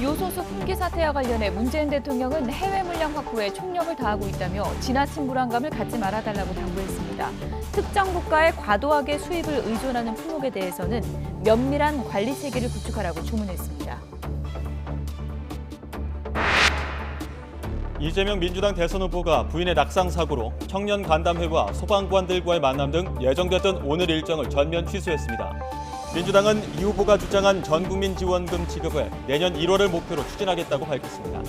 요소수 품귀 사태와 관련해 문재인 대통령은 해외 물량 확보에 총력을 다하고 있다며 지나친 불안감을 갖지 말아달라고 당부했습니다. 특정 국가에 과도하게 수입을 의존하는 품목에 대해서는 면밀한 관리 체계를 구축하라고 주문했습니다. 이재명 민주당 대선 후보가 부인의 낙상 사고로 청년 간담회와 소방관들과의 만남 등 예정됐던 오늘 일정을 전면 취소했습니다. 민주당은 이 후보가 주장한 전국민 지원금 지급을 내년 1월을 목표로 추진하겠다고 밝혔습니다.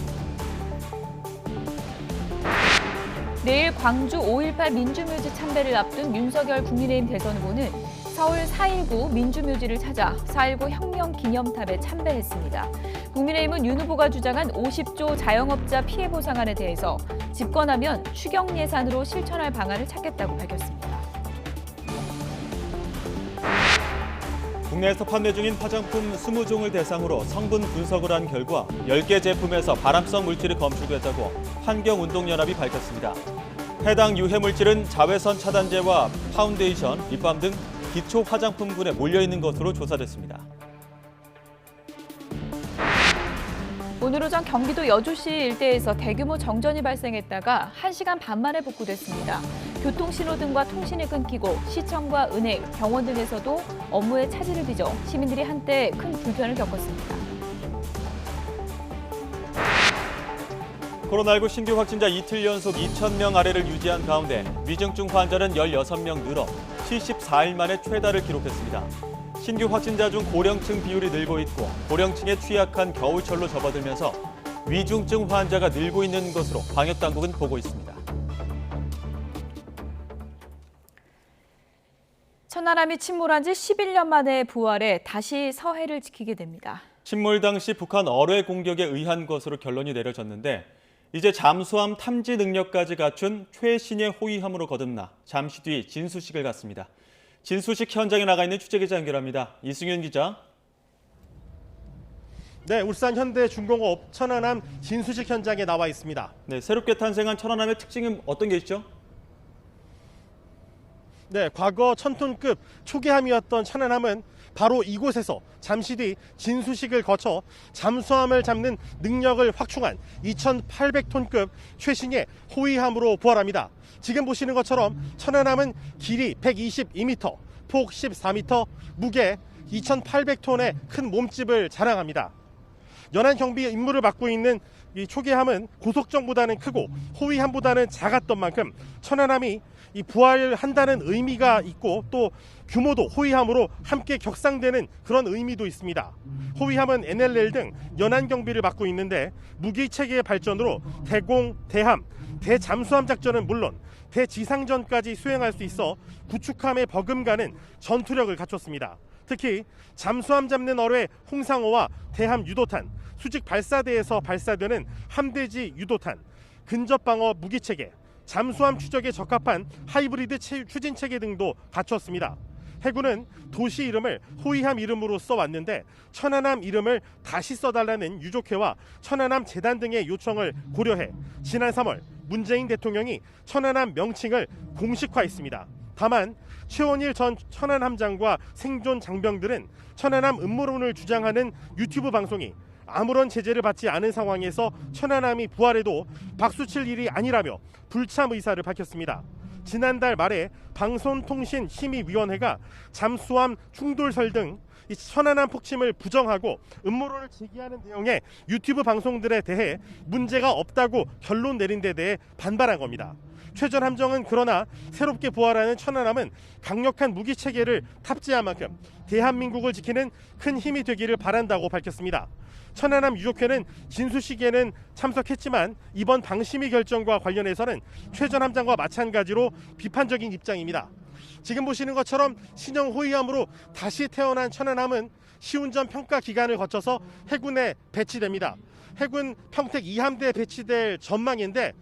내일 광주 5.18 민주묘지 참배를 앞둔 윤석열 국민의힘 대선 후보는 서울 4.19 민주묘지를 찾아 4.19 혁명 기념탑에 참배했습니다. 국민의힘은 윤 후보가 주장한 50조 자영업자 피해 보상안에 대해서 집권하면 추경 예산으로 실천할 방안을 찾겠다고 밝혔습니다. 국내에서 판매 중인 화장품 20종을 대상으로 성분 분석을 한 결과 10개 제품에서 발암성 물질이 검출됐다고 환경운동연합이 밝혔습니다. 해당 유해 물질은 자외선 차단제와 파운데이션, 립밤 등 기초 화장품군에 몰려있는 것으로 조사됐습니다. 오늘 오전 경기도 여주시 일대에서 대규모 정전이 발생했다가 1시간 반 만에 복구됐습니다. 교통신호등과 통신이 끊기고 시청과 은행, 병원 등에서도 업무에 차질을 빚어 시민들이 한때 큰 불편을 겪었습니다. 코로나19 신규 확진자 이틀 연속 2,000명 아래를 유지한 가운데 위중증 환자는 16명 늘어 74일 만에 최다를 기록했습니다. 신규 확진자 중 고령층 비율이 늘고 있고 고령층에 취약한 겨울철로 접어들면서 위중증 환자가 늘고 있는 것으로 방역당국은 보고 있습니다. 천안함이 침몰한 지 11년 만에 부활해 다시 서해를 지키게 됩니다. 침몰 당시 북한 어뢰 공격에 의한 것으로 결론이 내려졌는데 이제 잠수함 탐지 능력까지 갖춘 최신의 호위함으로 거듭나 잠시 뒤 진수식을 갖습니다. 진수식 현장에 나가 있는 취재기자 연결합니다. 이승윤 기자. 네, 울산 현대중공업 천안함 진수식 현장에 나와 있습니다. 네, 새롭게 탄생한 천안함의 특징은 어떤 게 있죠? 네, 과거 1000톤급 초계함이었던 천안함은 바로 이곳에서 잠시 뒤 진수식을 거쳐 잠수함을 잡는 능력을 확충한 2800톤급 최신의 호위함으로 부활합니다. 지금 보시는 것처럼 천안함은 길이 122m, 폭 14m, 무게 2800톤의 큰 몸집을 자랑합니다. 연안 경비 임무를 맡고 있는 이 초계함은 고속정보다는 크고 호위함보다는 작았던 만큼 천안함이 이 부활한다는 의미가 있고 또 규모도 호위함으로 함께 격상되는 그런 의미도 있습니다. 호위함은 NLL 등 연안 경비를 맡고 있는데 무기 체계의 발전으로 대공, 대함, 대잠수함 작전은 물론 대지상전까지 수행할 수 있어 구축함에 버금가는 전투력을 갖췄습니다. 특히 잠수함 잡는 어뢰 홍상어와 대함 유도탄, 수직 발사대에서 발사되는 함대지 유도탄, 근접방어 무기체계, 잠수함 추적에 적합한 하이브리드 추진체계 등도 갖췄습니다. 해군은 도시 이름을 호위함 이름으로 써왔는데 천안함 이름을 다시 써달라는 유족회와 천안함 재단 등의 요청을 고려해 지난 3월 문재인 대통령이 천안함 명칭을 공식화했습니다. 다만 최원일 전 천안함장과 생존 장병들은 천안함 음모론을 주장하는 유튜브 방송이 아무런 제재를 받지 않은 상황에서 천안함이 부활해도 박수칠 일이 아니라며 불참 의사를 밝혔습니다. 지난달 말에 방송통신심의위원회가 잠수함 충돌설 등 천안함 폭침을 부정하고 음모론을 제기하는 내용의 유튜브 방송들에 대해 문제가 없다고 결론 내린 데 대해 반발한 겁니다. 최 전 함정은 그러나 새롭게 부활하는 천안함은 강력한 무기 체계를 탑재한 만큼 대한민국을 지키는 큰 힘이 되기를 바란다고 밝혔습니다. 천안함 유족회는 진수식에는 참석했지만 이번 방심위 결정과 관련해서는 최 전 함장과 마찬가지로 비판적인 입장입니다. 지금 보시는 것처럼 신형 호위함으로 다시 태어난 천안함은 시운전 평가 기간을 거쳐서 해군에 배치됩니다. 해군 평택 2함대에 배치될 전망인데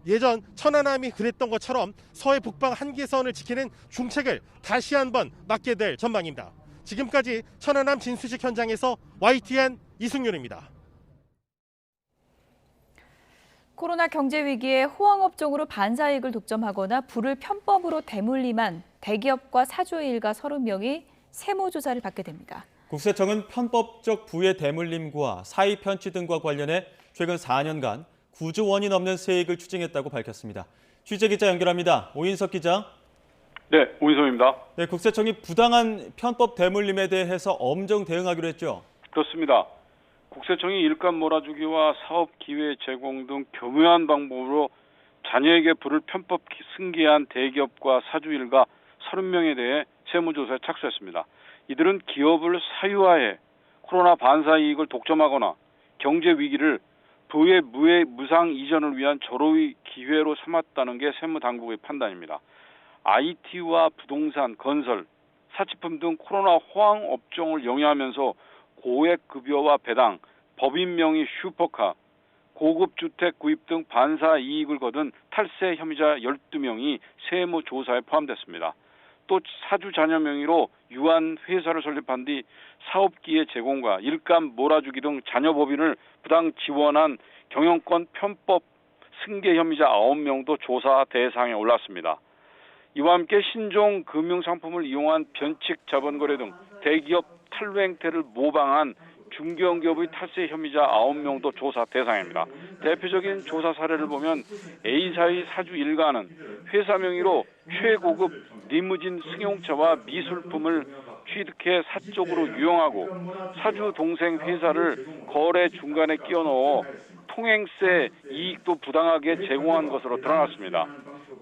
예전 천안함이 그랬던 것처럼 서해 북방 한계선을 지키는 중책을 다시 한번 맡게 될 전망입니다. 지금까지 천안함 진수식 현장에서 YTN 이승윤입니다. 코로나 경제 위기에 호황업종으로 반사이익을 독점하거나 부를 편법으로 대물림한 대기업과 사조의 일가 30명이 세무조사를 받게 됩니다. 국세청은 편법적 부의 대물림과 사의 편취 등과 관련해 최근 4년간 9조 원이 넘는 세액을 추징했다고 밝혔습니다. 취재기자 연결합니다. 오인석 기자. 네, 오인성입니다. 네, 국세청이 부당한 편법 대물림에 대해서 엄정 대응하기로 했죠. 그렇습니다. 국세청이 일감 몰아주기와 사업 기회 제공 등 교묘한 방법으로 자녀에게 부를 편법 승계한 대기업과 사주 일가 30명에 대해 세무조사에 착수했습니다. 이들은 기업을 사유화해 코로나 반사 이익을 독점하거나 경제 위기를 부의 무상 이전을 위한 절호의 기회로 삼았다는 게 세무당국의 판단입니다. IT와 부동산, 건설, 사치품 등 코로나 호황 업종을 영위하면서 고액 급여와 배당, 법인 명의 슈퍼카, 고급 주택 구입 등 반사 이익을 거둔 탈세 혐의자 12명이 세무조사에 포함됐습니다. 또 사주 자녀 명의로 유한 회사를 설립한 뒤 사업기회 제공과 일감 몰아주기 등 자녀 법인을 부당 지원한 경영권 편법 승계 혐의자 9명도 조사 대상에 올랐습니다. 이와 함께 신종 금융상품을 이용한 변칙 자본거래 등 대기업 탈루 행태를 모방한 중견기업의 탈세 혐의자 9명도 조사 대상입니다. 대표적인 조사 사례를 보면 A사의 사주 일가는 회사 명의로 최고급 리무진 승용차와 미술품을 취득해 사적으로 유용하고 사주 동생 회사를 거래 중간에 끼워 넣어 통행세 이익도 부당하게 제공한 것으로 드러났습니다.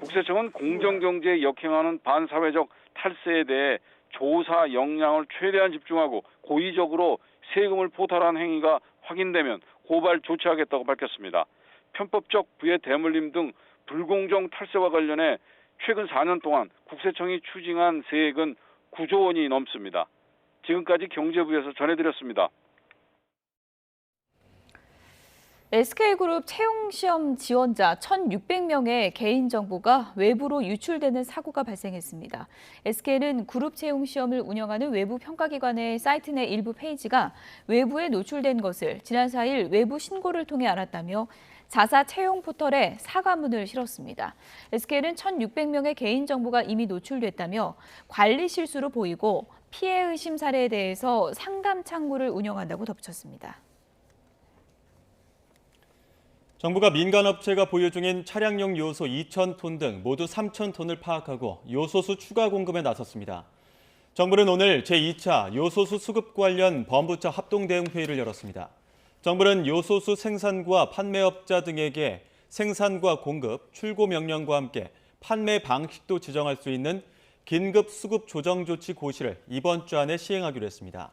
국세청은 공정경제에 역행하는 반사회적 탈세에 대해 조사 역량을 최대한 집중하고 고의적으로 세금을 포탈한 행위가 확인되면 고발 조치하겠다고 밝혔습니다. 편법적 부의 대물림 등 불공정 탈세와 관련해 최근 4년 동안 국세청이 추징한 세액은 9조 원이 넘습니다. 지금까지 경제부에서 전해드렸습니다. SK그룹 채용시험 지원자 1,600명의 개인정보가 외부로 유출되는 사고가 발생했습니다. SK는 그룹 채용시험을 운영하는 외부 평가기관의 사이트 내 일부 페이지가 외부에 노출된 것을 지난 4일 외부 신고를 통해 알았다며 자사 채용 포털에 사과문을 실었습니다. SK는 1,600명의 개인정보가 이미 노출됐다며 관리 실수로 보이고 피해 의심 사례에 대해서 상담 창구를 운영한다고 덧붙였습니다. 정부가 민간업체가 보유 중인 차량용 요소 2,000톤 등 모두 3,000톤을 파악하고 요소수 추가 공급에 나섰습니다. 정부는 오늘 제2차 요소수 수급 관련 범부처 합동대응회의를 열었습니다. 정부는 요소수 생산과 판매업자 등에게 생산과 공급, 출고 명령과 함께 판매 방식도 지정할 수 있는 긴급 수급 조정 조치 고시를 이번 주 안에 시행하기로 했습니다.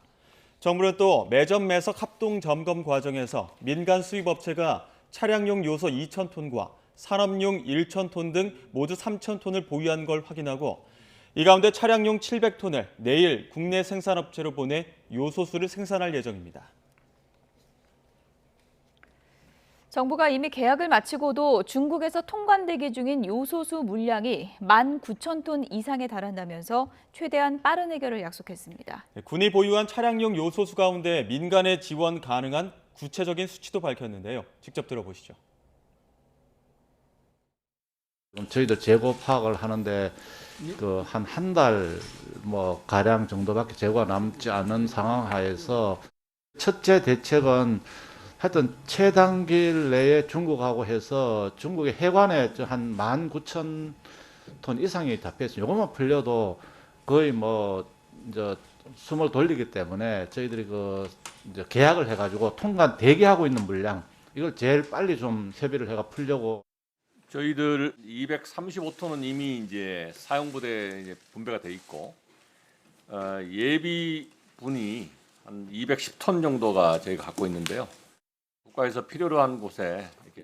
정부는 또 매점 매석 합동 점검 과정에서 민간 수입업체가 차량용 요소 2,000톤과 산업용 1,000톤 등 모두 3,000톤을 보유한 걸 확인하고 이 가운데 차량용 700톤을 내일 국내 생산업체로 보내 요소수를 생산할 예정입니다. 정부가 이미 계약을 마치고도 중국에서 통관대기 중인 요소수 물량이 19,000톤 이상에 달한다면서 최대한 빠른 해결을 약속했습니다. 군이 보유한 차량용 요소수 가운데 민간에 지원 가능한 구체적인 수치도 밝혔는데요. 직접 들어보시죠. 저희들 재고 파악을 하는데 한 달 가량 정도밖에 재고가 남지 않은 상황 하에서 첫째 대책은 하여튼 최단기일 내에 중국하고 해서 중국의 해관에 한 19,000톤 이상이 답했어요. 이것만 풀려도 거의 이제 숨을 돌리기 때문에 저희들이 이제 계약을 해가지고 통관 대기하고 있는 물량 이걸 제일 빨리 좀 협의를 해가 풀려고. 저희들 235톤은 이미 이제 사용부대에 이제 분배가 돼 있고 예비분이 한 210톤 정도가 저희가 갖고 있는데요. 국가에서 필요로 한 곳에 이렇게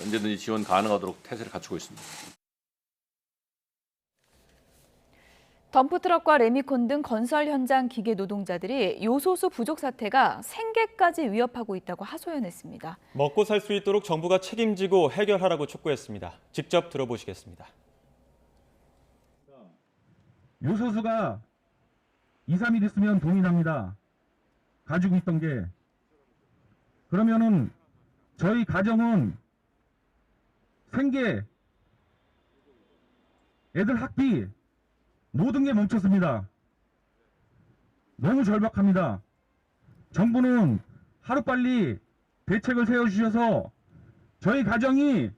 언제든지 지원 가능하도록 태세를 갖추고 있습니다. 덤프트럭과 레미콘 등 건설 현장 기계 노동자들이 요소수 부족 사태가 생계까지 위협하고 있다고 하소연했습니다. 먹고 살 수 있도록 정부가 책임지고 해결하라고 촉구했습니다. 직접 들어보시겠습니다. 요소수가 2, 3일 있으면 동이 납니다. 가지고 있던 게. 그러면은 저희 가정은 생계, 애들 학비 모든 게 멈췄습니다. 너무 절박합니다. 정부는 하루빨리 대책을 세워주셔서 저희 가정이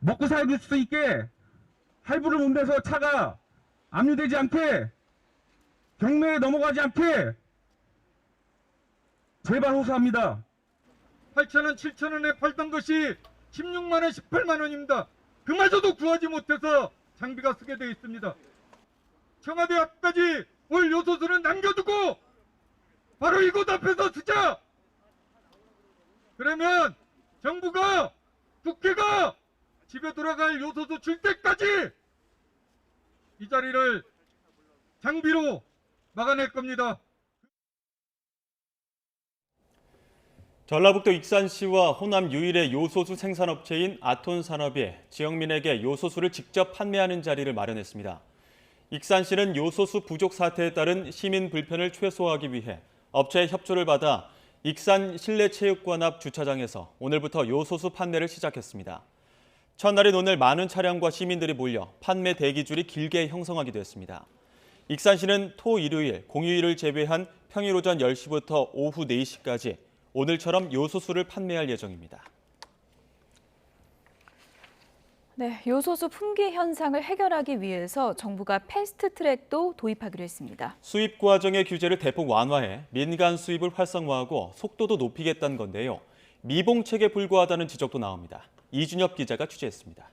먹고 살 수 있게 할부를 못 내서 차가 압류되지 않게 경매에 넘어가지 않게 제발 호소합니다. 8,000원, 7,000원에 팔던 것이 16만 원, 18만 원입니다. 그마저도 구하지 못해서 장비가 쓰게 되어 있습니다. 청와대 앞까지 올 요소수는 남겨두고 바로 이곳 앞에서 쓰자. 그러면 정부가, 국회가 집에 돌아갈 요소수 줄 때까지 이 자리를 장비로 막아낼 겁니다. 전라북도 익산시와 호남 유일의 요소수 생산업체인 아톤산업이 지역민에게 요소수를 직접 판매하는 자리를 마련했습니다. 익산시는 요소수 부족 사태에 따른 시민 불편을 최소화하기 위해 업체의 협조를 받아 익산 실내체육관 앞 주차장에서 오늘부터 요소수 판매를 시작했습니다. 첫날인 오늘 많은 차량과 시민들이 몰려 판매 대기줄이 길게 형성하기도 했습니다. 익산시는 토, 일요일, 공휴일을 제외한 평일 오전 10시부터 오후 4시까지 오늘처럼 요소수를 판매할 예정입니다. 네, 요소수 품귀 현상을 해결하기 위해서 정부가 패스트트랙도 도입하기로 했습니다. 수입 과정의 규제를 대폭 완화해 민간 수입을 활성화하고 속도도 높이겠다는 건데요. 미봉책에 불과하다는 지적도 나옵니다. 이준엽 기자가 취재했습니다.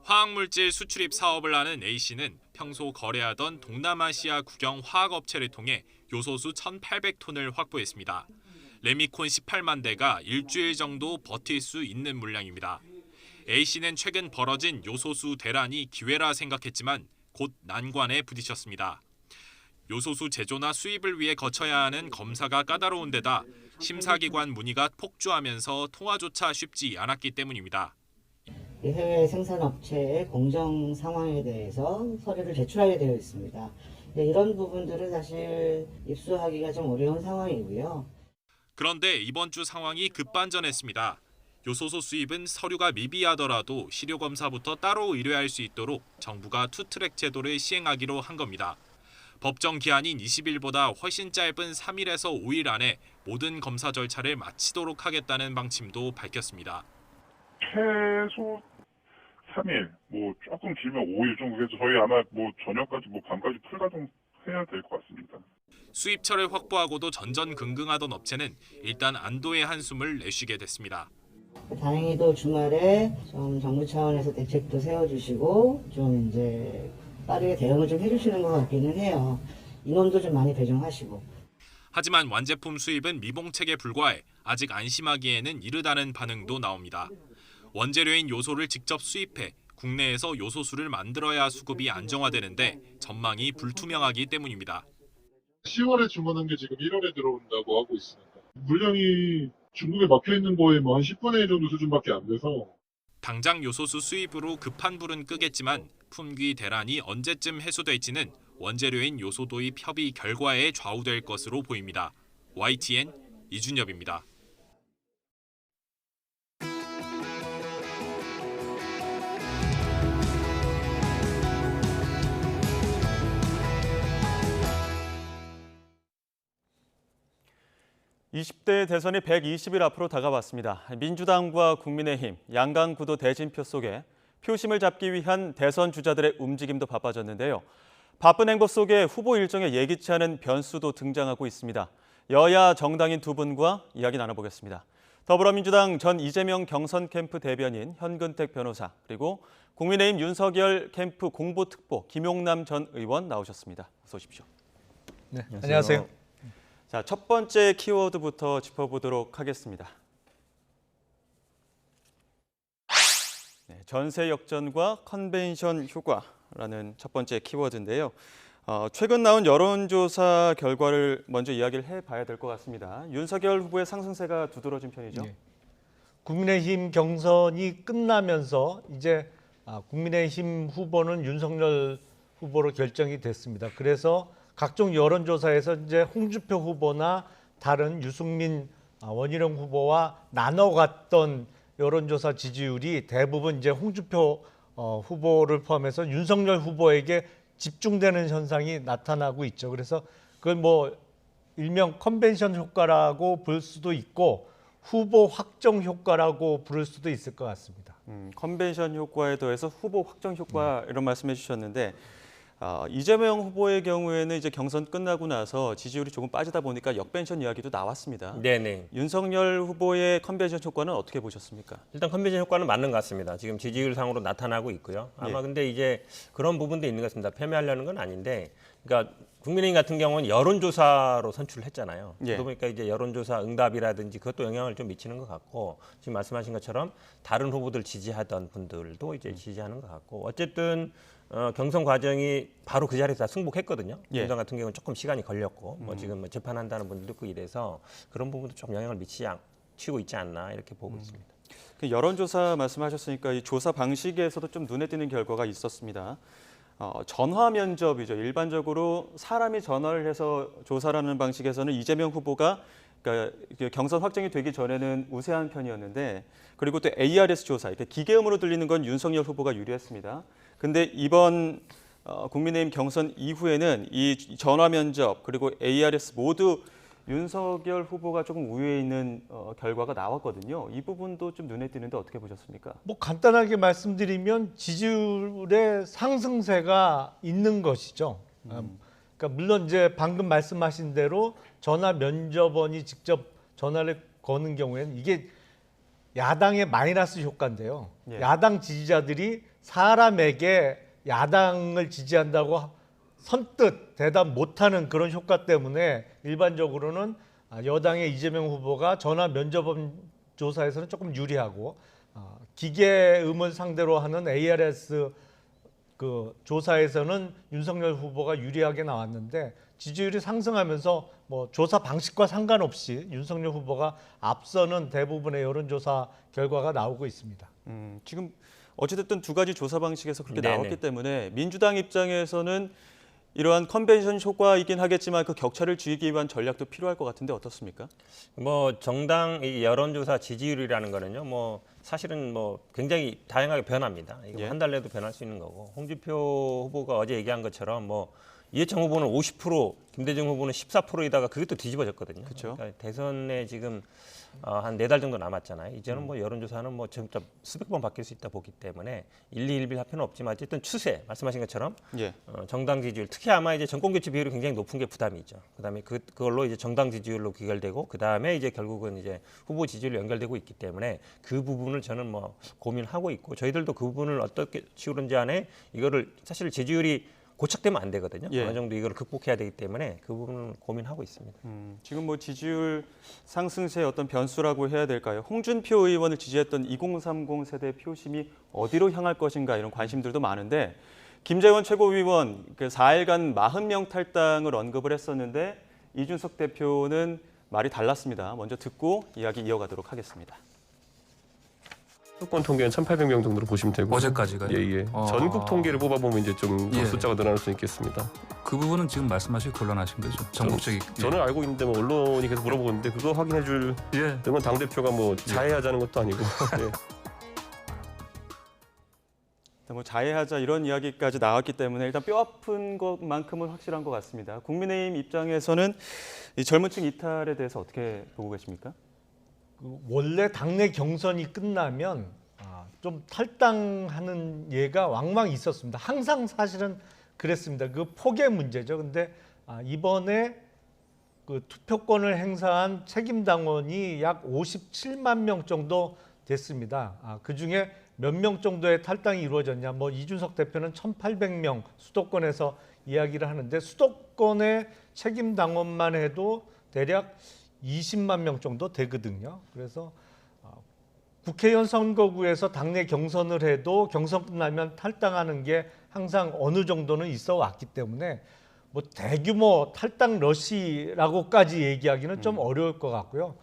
화학물질 수출입 사업을 하는 A씨는 평소 거래하던 동남아시아 국영 화학업체를 통해 요소수 1,800톤을 확보했습니다. 레미콘 18만 대가 일주일 정도 버틸 수 있는 물량입니다. A씨는 최근 벌어진 요소수 대란이 기회라 생각했지만 곧 난관에 부딪혔습니다. 요소수 제조나 수입을 위해 거쳐야 하는 검사가 까다로운 데다 심사기관 문의가 폭주하면서 통화조차 쉽지 않았기 때문입니다. 해외 생산업체의 공정 상황에 대해서 서류를 제출하게 되어 있습니다. 이런 부분들은 사실 입수하기가 좀 어려운 상황이고요. 그런데 이번 주 상황이 급반전했습니다. 요소수 수입은 서류가 미비하더라도 시료검사부터 따로 의뢰할 수 있도록 정부가 투트랙 제도를 시행하기로 한 겁니다. 법정 기한인 20일보다 훨씬 짧은 3일에서 5일 안에 모든 검사 절차를 마치도록 하겠다는 방침도 밝혔습니다. 최소 3일, 조금 길면 5일 정도 해서 저희 아마 저녁까지 밤까지 풀가동해야 될 것 같습니다. 수입처를 확보하고도 전전긍긍하던 업체는 일단 안도의 한숨을 내쉬게 됐습니다. 다행히도 주말에 좀 정부 차원에서 대책도 세워주시고 좀 이제 빠르게 대응을 좀 해주시는 것 같기는 해요. 인원도 좀 많이 배정하시고. 하지만 완제품 수입은 미봉책에 불과해 아직 안심하기에는 이르다는 반응도 나옵니다. 원재료인 요소를 직접 수입해 국내에서 요소수를 만들어야 수급이 안정화되는데 전망이 불투명하기 때문입니다. 10월에 주문한 게 지금 1월에 들어온다고 하고 있습니다. 물량이 중국에 막혀있는 거에 한 10분의 1 정도 수준밖에 안 돼서 당장 요소수 수입으로 급한 불은 끄겠지만 품귀 대란이 언제쯤 해소될지는 원재료인 요소 도입 협의 결과에 좌우될 것으로 보입니다. YTN 이준엽입니다. (20대) 대선이 120일 앞으로 다가왔습니다. 민주당과 국민의힘, 양강구도 대진표 속에 표심을 잡기 위한 대선 주자들의 움직임도 바빠졌는데요. 바쁜 행보 속에 후보 일정에 예기치 않은 변수도 등장하고 있습니다. 여야 정당인 두 분과 이야기 나눠보겠습니다. 더불어민주당 전 이재명 경선 캠프 대변인 현근택 변호사, 그리고 국민의힘 윤석열 캠프 공보특보 김용남 전 의원 나오셨습니다. 어서 오십시오. 네, 안녕하세요. 자, 첫 번째 키워드부터 짚어보도록 하겠습니다. 네, 전세 역전과 컨벤션 효과라는 첫 번째 키워드인데요. 최근 나온 여론조사 결과를 먼저 이야기를 해봐야 될 것 같습니다. 윤석열 후보의 상승세가 두드러진 편이죠. 네. 국민의힘 경선이 끝나면서 이제 국민의힘 후보는 윤석열 후보로 결정이 됐습니다. 그래서 각종 여론조사에서 이제 홍준표 후보나 다른 유승민, 원희룡 후보와 나눠갔던 여론조사 지지율이 대부분 이제 홍준표 후보를 포함해서 윤석열 후보에게 집중되는 현상이 나타나고 있죠. 그래서 그걸 뭐 일명 컨벤션 효과라고 부를 수도 있고 후보 확정 효과라고 부를 수도 있을 것 같습니다. 컨벤션 효과에 더해서 후보 확정 효과 이런 말씀해 주셨는데 이재명 후보의 경우에는 이제 경선 끝나고 나서 지지율이 조금 빠지다 보니까 역벤션 이야기도 나왔습니다. 네네. 윤석열 후보의 컨벤션 효과는 어떻게 보셨습니까? 일단 컨벤션 효과는 맞는 것 같습니다. 지금 지지율상으로 나타나고 있고요. 아마 근데 이제 그런 부분도 있는 것 같습니다. 패배하려는 건 아닌데, 그러니까 국민의힘 같은 경우는 여론조사로 선출을 했잖아요. 그러다 보니까 이제 여론조사 응답이라든지 그것도 영향을 좀 미치는 것 같고, 지금 말씀하신 것처럼 다른 후보들 지지하던 분들도 이제 지지하는 것 같고, 어쨌든 경선 과정이 바로 그 자리에서 다 승복했거든요. 민주당 같은 경우는 조금 시간이 걸렸고, 뭐 지금 뭐 재판한다는 분들도 있고 이래서 그런 부분도 좀 영향을 미치고 있지 않나 이렇게 보고 있습니다. 그 여론조사 말씀하셨으니까 이 조사 방식에서도 좀 눈에 띄는 결과가 있었습니다. 전화 면접이죠. 일반적으로 사람이 전화를 해서 조사라는 방식에서는 이재명 후보가 그러니까 경선 확정이 되기 전에는 우세한 편이었는데, 그리고 또 ARS 조사, 이렇게 기계음으로 들리는 건 윤석열 후보가 유리했습니다. 근데 이번 국민의힘 경선 이후에는 이 전화 면접 그리고 ARS 모두 윤석열 후보가 조금 우위에 있는 결과가 나왔거든요. 이 부분도 좀 눈에 띄는데 어떻게 보셨습니까? 뭐 간단하게 말씀드리면 지지율의 상승세가 있는 것이죠. 그러니까 물론 이제 방금 말씀하신 대로 전화 면접원이 직접 전화를 거는 경우에는 이게 야당의 마이너스 효과인데요. 야당 지지자들이 사람에게 야당을 지지한다고 선뜻 대답 못하는 그런 효과 때문에 일반적으로는 여당의 이재명 후보가 전화 면접원 조사에서는 조금 유리하고, 기계음을 상대로 하는 ARS 그 조사에서는 윤석열 후보가 유리하게 나왔는데, 지지율이 상승하면서 뭐 조사 방식과 상관없이 윤석열 후보가 앞서는 대부분의 여론조사 결과가 나오고 있습니다. 지금 어찌됐든 두 가지 조사 방식에서 그렇게 나왔기 때문에 민주당 입장에서는 이러한 컨벤션 효과이긴 하겠지만 그 격차를 줄이기 위한 전략도 필요할 것 같은데 어떻습니까? 뭐 정당 여론조사 지지율이라는 거는요, 뭐 사실은 뭐 굉장히 다양하게 변합니다. 이거 한 달 내도 변할 수 있는 거고, 홍준표 후보가 어제 얘기한 것처럼 뭐 이해찬 후보는 50%, 김대중 후보는 14%이다가 그게 또 뒤집어졌거든요. 그러니까 대선에 지금 한 4달 정도 남았잖아요. 이제는 뭐 여론조사는 뭐 진짜 수백 번 바뀔 수 있다 보기 때문에 1,2,1일 할 필요는 없지만 어쨌든 추세, 말씀하신 것처럼 정당 지지율, 특히 아마 이제 정권 교체 비율이 굉장히 높은 게 부담이 있죠. 그다음에 그걸로 이제 정당 지지율로 귀결되고, 그다음에 이제 결국은 이제 후보 지지율로 연결되고 있기 때문에 그 부분을 저는 뭐 고민하고 있고, 저희들도 그 부분을 어떻게 치우는지 안에 이거를 사실 지지율이 고착되면 안 되거든요. 어느 정도 이걸 극복해야 되기 때문에 그 부분은 고민하고 있습니다. 지금 뭐 지지율 상승세의 어떤 변수라고 해야 될까요? 홍준표 의원을 지지했던 2030 세대 표심이 어디로 향할 것인가 이런 관심들도 많은데, 김재원 최고위원 그 4일간 40명 탈당을 언급을 했었는데 이준석 대표는 말이 달랐습니다. 먼저 듣고 이야기 이어가도록 하겠습니다. 수도권 통계는 1,800명 정도로 보시면 되고, 어제까지가요? 예. 전국 통계를 뽑아보면 이제 좀 더 숫자가 늘어날 수 있겠습니다. 그 부분은 지금 말씀하시기 곤란하신 거죠? 전국적인. 저는 알고 있는데 뭐 언론이 계속 물어보고 있는데 그거 확인해줄 건 당대표가 뭐 자해하자는 것도 아니고. 뭐 자해하자 이런 이야기까지 나왔기 때문에 일단 뼈아픈 것만큼은 확실한 것 같습니다. 국민의힘 입장에서는 이 젊은 층 이탈에 대해서 어떻게 보고 계십니까? 원래 당내 경선이 끝나면 좀 탈당하는 예가 왕왕 있었습니다. 항상 사실은 그랬습니다. 그 폭의 문제죠. 근데 이번에 그 투표권을 행사한 책임당원이 약 57만 명 정도 됐습니다. 그중에 몇 명 정도의 탈당이 이루어졌냐. 뭐 이준석 대표는 1,800명 수도권에서 이야기를 하는데, 수도권의 책임당원만 해도 대략 20만 명 정도 되거든요. 그래서 국회의원 선거구에서 당내 경선을 해도 경선 끝나면 탈당하는 게 항상 어느 정도는 있어 왔기 때문에 뭐 대규모 탈당 러시라고까지 얘기하기는 좀 어려울 것 같고요.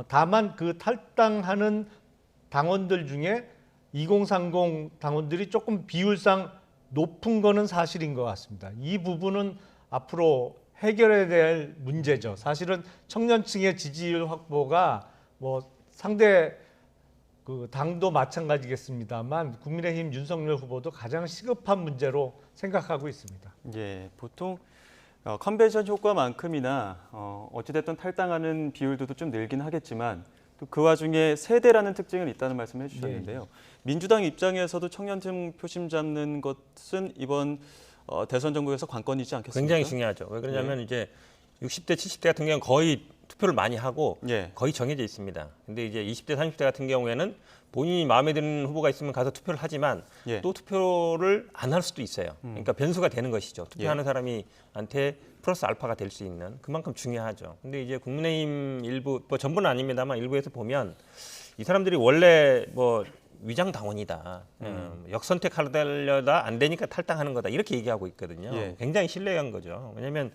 다만 그 탈당하는 당원들 중에 2030 당원들이 조금 비율상 높은 거는 사실인 것 같습니다. 이 부분은 앞으로 해결해야 될 문제죠. 사실은 청년층의 지지율 확보가 뭐 상대 그 당도 마찬가지겠습니다만 국민의힘 윤석열 후보도 가장 시급한 문제로 생각하고 있습니다. 예, 보통 컨벤션 효과만큼이나 어찌됐든 탈당하는 비율도 좀 늘긴 하겠지만 또 그 와중에 세대라는 특징은 있다는 말씀을 해주셨는데요. 민주당 입장에서도 청년층 표심 잡는 것은 이번 대선 정국에서 관건이지 않겠습니까? 굉장히 중요하죠. 왜 그러냐면 이제 60대, 70대 같은 경우는 거의 투표를 많이 하고 거의 정해져 있습니다. 근데 이제 20대, 30대 같은 경우에는 본인이 마음에 드는 후보가 있으면 가서 투표를 하지만 또 투표를 안 할 수도 있어요. 그러니까 변수가 되는 것이죠. 투표하는 사람이한테 플러스 알파가 될 수 있는 그만큼 중요하죠. 근데 이제 국민의힘 일부, 뭐 전부는 아닙니다만 일부에서 보면 이 사람들이 원래 뭐 위장 당원이다. 역선택하려다 안 되니까 탈당하는 거다. 이렇게 얘기하고 있거든요. 굉장히 신뢰한 거죠. 왜냐하면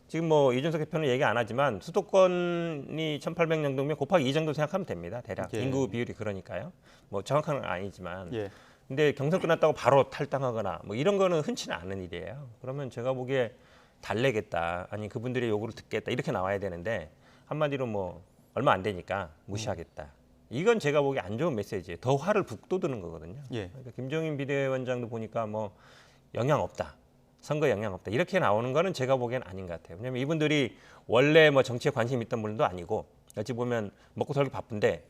지금 뭐 이준석 대표는 얘기 안 하지만 수도권이 1,800 정도면 곱하기 2 정도 생각하면 됩니다. 대략 인구 비율이 그러니까요. 뭐 정확한 건 아니지만. 근데 경선 끝났다고 바로 탈당하거나 뭐 이런 거는 흔치는 않은 일이에요. 그러면 제가 보기에 달래겠다. 아니 그분들의 요구를 듣겠다. 이렇게 나와야 되는데 한마디로 뭐 얼마 안 되니까 무시하겠다. 이건 제가 보기에 안 좋은 메시지예요. 더 화를 북돋우는 거거든요. 그러니까 김종인 비대위원장도 보니까 뭐 영향 없다. 선거 영향 없다. 이렇게 나오는 거는 제가 보기엔 아닌 것 같아요. 왜냐하면 이분들이 원래 뭐 정치에 관심 있던 분도 아니고 어찌 보면 먹고 살기 바쁜데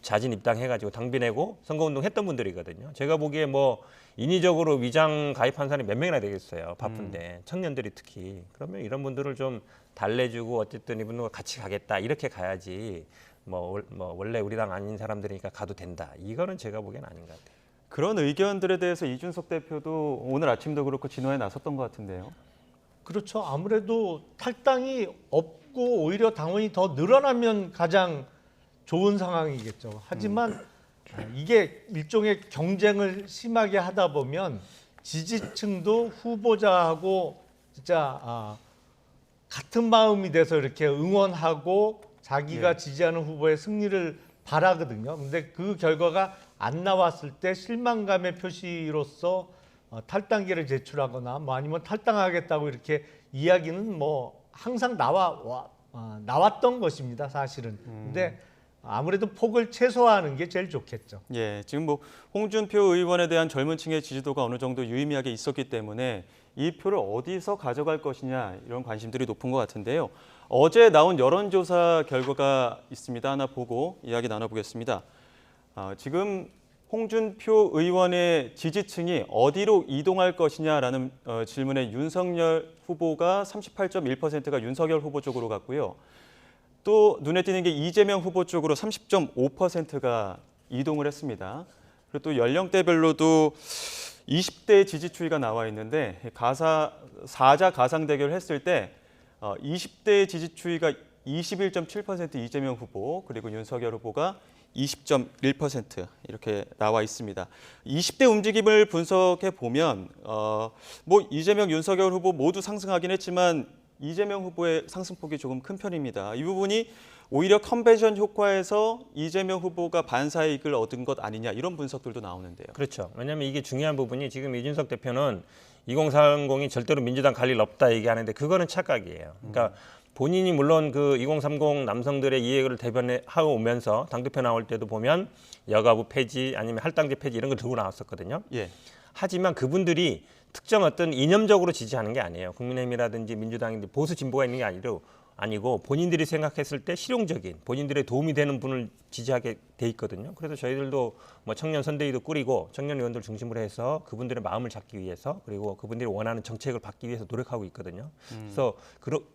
자진 입당해가지고 당비 내고 선거운동 했던 분들이거든요. 제가 보기에 뭐 인위적으로 위장 가입한 사람이 몇 명이나 되겠어요. 바쁜데 청년들이 특히. 그러면 이런 분들을 좀 달래주고 어쨌든 이분들과 같이 가겠다. 이렇게 가야지 뭐 원래 우리 당 아닌 사람들이니까 가도 된다. 이거는 제가 보기엔 아닌 것 같아요. 그런 의견들에 대해서 이준석 대표도 오늘 아침도 그렇고 진화에 나섰던 것 같은데요. 그렇죠. 아무래도 탈당이 없고 오히려 당원이 더 늘어나면 가장 좋은 상황이겠죠. 하지만 이게 일종의 경쟁을 심하게 하다 보면 지지층도 후보자하고 진짜 같은 마음이 돼서 이렇게 응원하고 자기가 지지하는 후보의 승리를 바라거든요. 근데 그 결과가 안 나왔을 때 실망감의 표시로서 탈당계를 제출하거나 뭐 아니면 탈당하겠다고 이렇게 이야기는 뭐 항상 나왔던 것입니다. 사실은. 근데 아무래도 폭을 최소화하는 게 제일 좋겠죠. 예, 지금 뭐 홍준표 의원에 대한 젊은 층의 지지도가 어느 정도 유의미하게 있었기 때문에 이 표를 어디서 가져갈 것이냐 이런 관심들이 높은 것 같은데요. 어제 나온 여론조사 결과가 있습니다. 하나 보고 이야기 나눠보겠습니다. 지금 홍준표 의원의 지지층이 어디로 이동할 것이냐라는 질문에 윤석열 후보가 38.1%가 윤석열 후보 쪽으로 갔고요. 또 눈에 띄는 게 이재명 후보 쪽으로 30.5%가 이동을 했습니다. 그리고 또 연령대별로도 20대 지지 추이가 나와 있는데 사자 가상 대결을 했을 때 20대 지지 추이가 21.7% 이재명 후보 그리고 윤석열 후보가 20.1% 이렇게 나와 있습니다. 20대 움직임을 분석해 보면 뭐 이재명, 윤석열 후보 모두 상승하긴 했지만 이재명 후보의 상승폭이 조금 큰 편입니다. 이 부분이 오히려 컨벤션 효과에서 이재명 후보가 반사이익을 얻은 것 아니냐 이런 분석들도 나오는데요. 그렇죠. 왜냐하면 이게 중요한 부분이 지금 이준석 대표는 2030이 절대로 민주당 갈 일 없다 얘기하는데 그거는 착각이에요. 그러니까 본인이 물론 그 2030 남성들의 이해를 대변하고 오면서 당대표 나올 때도 보면 여가부 폐지 아니면 할당제 폐지 이런 걸 들고 나왔었거든요. 하지만 그분들이 특정 어떤 이념적으로 지지하는 게 아니에요. 국민의힘이라든지 민주당인데 보수 진보가 있는 게 아니고 본인들이 생각했을 때 실용적인 본인들의 도움이 되는 분을 지지하게 돼 있거든요. 그래서 저희들도 뭐 청년 선대위도 꾸리고 청년 의원들 중심으로 해서 그분들의 마음을 잡기 위해서 그리고 그분들이 원하는 정책을 받기 위해서 노력하고 있거든요. 그래서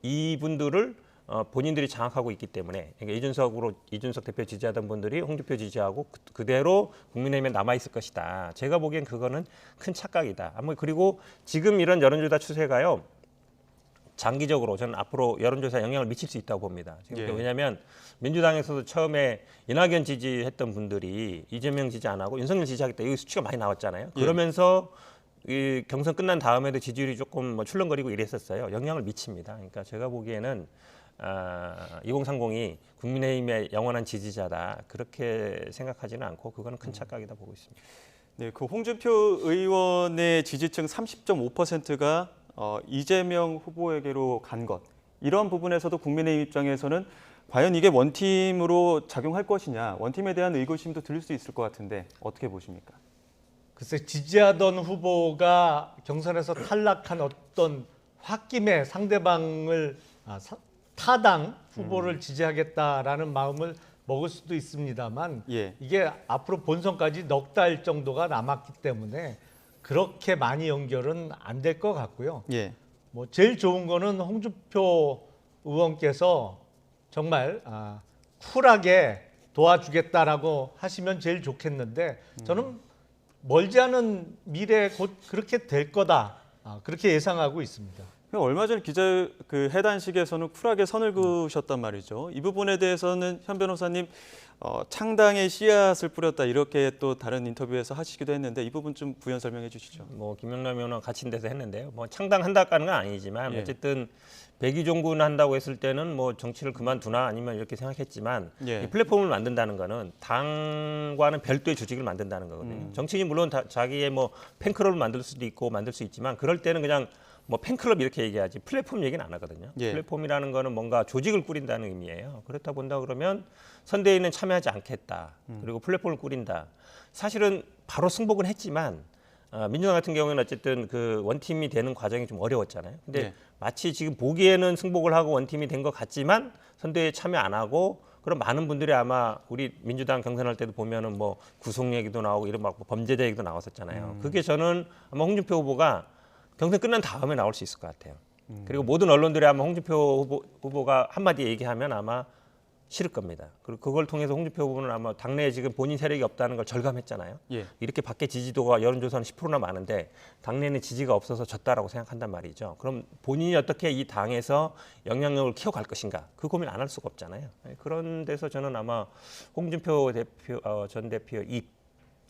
이분들을 본인들이 장악하고 있기 때문에 그러니까 이준석 대표 지지하던 분들이 홍준표 지지하고 그대로 국민의힘에 남아 있을 것이다. 제가 보기엔 그거는 큰 착각이다. 그리고 지금 이런 여론조사 추세가요. 장기적으로 저는 앞으로 여론조사에 영향을 미칠 수 있다고 봅니다. 왜냐하면 민주당에서도 처음에 이낙연 지지했던 분들이 이재명 지지 안 하고 윤석열 지지하겠다. 이 수치가 많이 나왔잖아요. 그러면서 이 경선 끝난 다음에도 지지율이 조금 출렁거리고 이랬었어요. 영향을 미칩니다. 그러니까 제가 보기에는 2030이 국민의힘의 영원한 지지자다. 그렇게 생각하지는 않고 그거는 큰 착각이다 보고 있습니다. 네, 그 홍준표 의원의 지지층 30.5%가 이재명 후보에게로 간 것. 이런 부분에서도 국민의힘 입장에서는 과연 이게 원팀으로 작용할 것이냐, 원팀에 대한 의구심도 들릴 수 있을 것 같은데 어떻게 보십니까? 글쎄 지지하던 후보가 경선에서 탈락한 어떤 홧김에 상대방을 타당 후보를 지지하겠다라는 마음을 먹을 수도 있습니다만 이게 앞으로 본선까지 넉 달 정도가 남았기 때문에 그렇게 많이 연결은 안 될 것 같고요. 뭐 제일 좋은 거는 홍준표 의원께서 정말 쿨하게 도와주겠다라고 하시면 제일 좋겠는데 저는 멀지 않은 미래에 곧 그렇게 될 거다. 그렇게 예상하고 있습니다. 얼마 전 해단식에서는 쿨하게 선을 그으셨단 말이죠. 이 부분에 대해서는 현 변호사님 창당의 씨앗을 뿌렸다 이렇게 또 다른 인터뷰에서 하시기도 했는데 이 부분 좀 부연 설명해 주시죠. 뭐 김영남 의원과 같이 데서 했는데요. 뭐 창당한다는 건 아니지만 어쨌든 백의종군 한다고 했을 때는 뭐 정치를 그만두나 아니면 이렇게 생각했지만 이 플랫폼을 만든다는 거는 당과는 별도의 조직을 만든다는 거거든요. 정치인이 물론 자기의 뭐 팬클럽을 만들 수도 있고 만들 수 있지만 그럴 때는 그냥 뭐 팬클럽 이렇게 얘기하지 플랫폼 얘기는 안 하거든요. 플랫폼이라는 거는 뭔가 조직을 꾸린다는 의미예요. 그렇다 본다 그러면 선대위는 참여하지 않겠다. 그리고 플랫폼을 꾸린다. 사실은 바로 승복은 했지만 민주당 같은 경우에는 어쨌든 그 원팀이 되는 과정이 좀 어려웠잖아요. 근데 마치 지금 보기에는 승복을 하고 원팀이 된 것 같지만 선대위에 참여 안 하고 그럼 많은 분들이 아마 우리 민주당 경선할 때도 보면은 뭐 구속 얘기도 나오고 이런 막 범죄자 얘기도 나왔었잖아요. 그게 저는 아마 홍준표 후보가 경선 끝난 다음에 나올 수 있을 것 같아요. 그리고 모든 언론들이 아마 홍준표 후보가 한마디 얘기하면 아마 싫을 겁니다. 그리고 그걸 통해서 홍준표 후보는 아마 당내에 지금 본인 세력이 없다는 걸 절감했잖아요. 이렇게 밖에 지지도가 여론조사는 10%나 많은데 당내에는 지지가 없어서 졌다라고 생각한단 말이죠. 그럼 본인이 어떻게 이 당에서 영향력을 키워갈 것인가 그 고민 안 할 수가 없잖아요. 그런 데서 저는 아마 홍준표 전 대표 입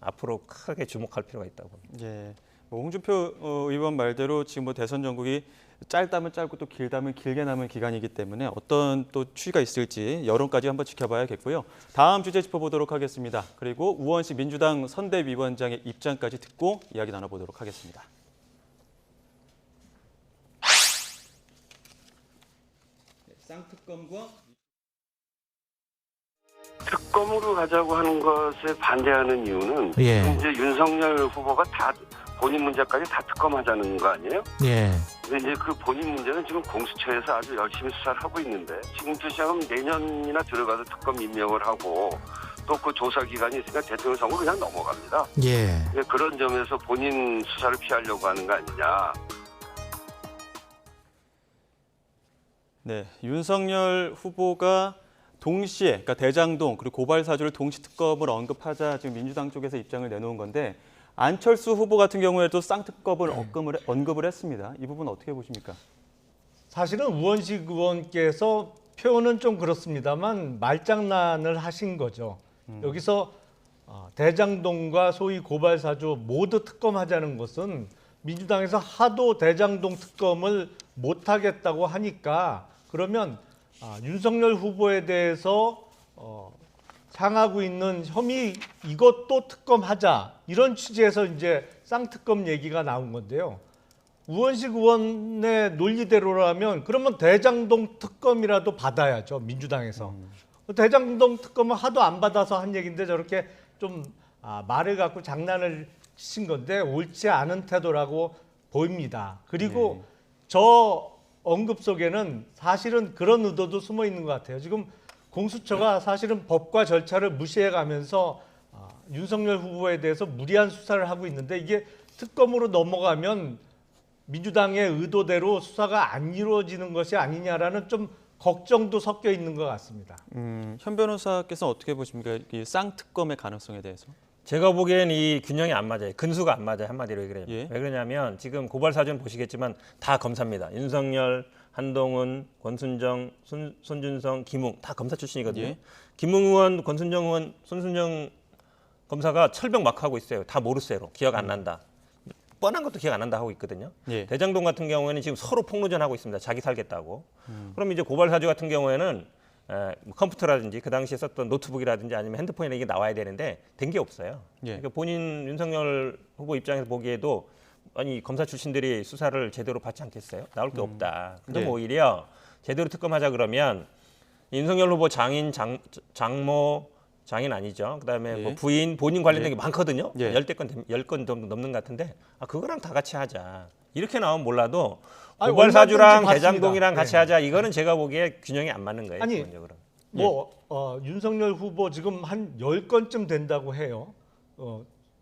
앞으로 크게 주목할 필요가 있다고 봅니다. 뭐 홍준표 의원 말대로 지금 뭐 대선 전국이 짧다면 짧고 또 길다면 길게 남은 기간이기 때문에 어떤 또 추이가 있을지 여론까지 한번 지켜봐야겠고요. 다음 주제 짚어보도록 하겠습니다. 그리고 우원식 민주당 선대위원장의 입장까지 듣고 이야기 나눠보도록 하겠습니다. 쌍특검과 특검으로 가자고 하는 것에 반대하는 이유는 이제 윤석열 후보가 다 본인 문제까지 다 특검하자는 거 아니에요? 근데 이제 그 본인 문제는 지금 공수처에서 아주 열심히 수사를 하고 있는데 지금부터 시작하면 내년이나 들어가서 특검 임명을 하고 또 그 조사 기간이 있으니까 대통령 선거 그냥 넘어갑니다. 그런 점에서 본인 수사를 피하려고 하는 거 아니냐. 윤석열 후보가 동시에 그러니까 대장동 그리고 고발 사주를 동시 특검을 언급하자 지금 민주당 쪽에서 입장을 내놓은 건데 안철수 후보 같은 경우에도 쌍특검을 언급을 했습니다. 이 부분 어떻게 보십니까? 사실은 우원식 의원께서 표현은 좀 그렇습니다만 말장난을 하신 거죠. 여기서 대장동과 소위 고발 사주 모두 특검하자는 것은 민주당에서 하도 대장동 특검을 못하겠다고 하니까 그러면 윤석열 후보에 대해서 향하고 있는 혐의 이것도 특검하자 이런 취지에서 이제 쌍특검 얘기가 나온 건데요. 우원식 의원의 논리대로라면 그러면 대장동 특검이라도 받아야죠. 민주당에서. 대장동 특검은 하도 안 받아서 한 얘기인데 저렇게 좀 말을 갖고 장난을 치신 건데 옳지 않은 태도라고 보입니다. 그리고 저 언급 속에는 사실은 그런 의도도 숨어 있는 것 같아요. 지금 공수처가 사실은 법과 절차를 무시해가면서 윤석열 후보에 대해서 무리한 수사를 하고 있는데 이게 특검으로 넘어가면 민주당의 의도대로 수사가 안 이루어지는 것이 아니냐라는 좀 걱정도 섞여 있는 것 같습니다. 현 변호사께서는 어떻게 보십니까? 이 쌍특검의 가능성에 대해서? 제가 보기엔 이 균형이 안 맞아요. 근수가 안 맞아요. 한마디로 얘기를 해요. 왜 그러냐면 지금 고발 사주는 보시겠지만 다 검사입니다. 윤석열, 한동훈, 권순정, 손준성, 김웅 다 검사 출신이거든요. 김웅 의원, 권순정 의원, 손순정 검사가 철벽 막 하고 있어요. 다 모르쇠로 기억 안 난다. 뻔한 것도 기억 안 난다 하고 있거든요. 대장동 같은 경우에는 지금 서로 폭로전하고 있습니다. 자기 살겠다고. 그럼 이제 고발 사주 같은 경우에는 컴퓨터라든지 그 당시에 썼던 노트북이라든지 아니면 핸드폰이나 이게 나와야 되는데 된 게 없어요. 그러니까 본인 윤석열 후보 입장에서 보기에도 아니 검사 출신들이 수사를 제대로 받지 않겠어요? 나올 게 없다. 그럼 오히려 제대로 특검하자 그러면 윤석열 후보 장인, 장모, 장인 아니죠. 그다음에 예. 뭐 부인, 본인 관련된 예. 게 많거든요. 예. 10건 정도 넘는 것 같은데 그거랑 다 같이 하자. 이렇게 나오면 몰라도 아니, 고발 사주랑 얼마든지 대장동이랑 봤습니다. 같이 하자. 이거는 제가 보기에 균형이 안 맞는 거예요. 아니, 기본적으로. 윤석열 후보 지금 한 10건쯤 된다고 해요.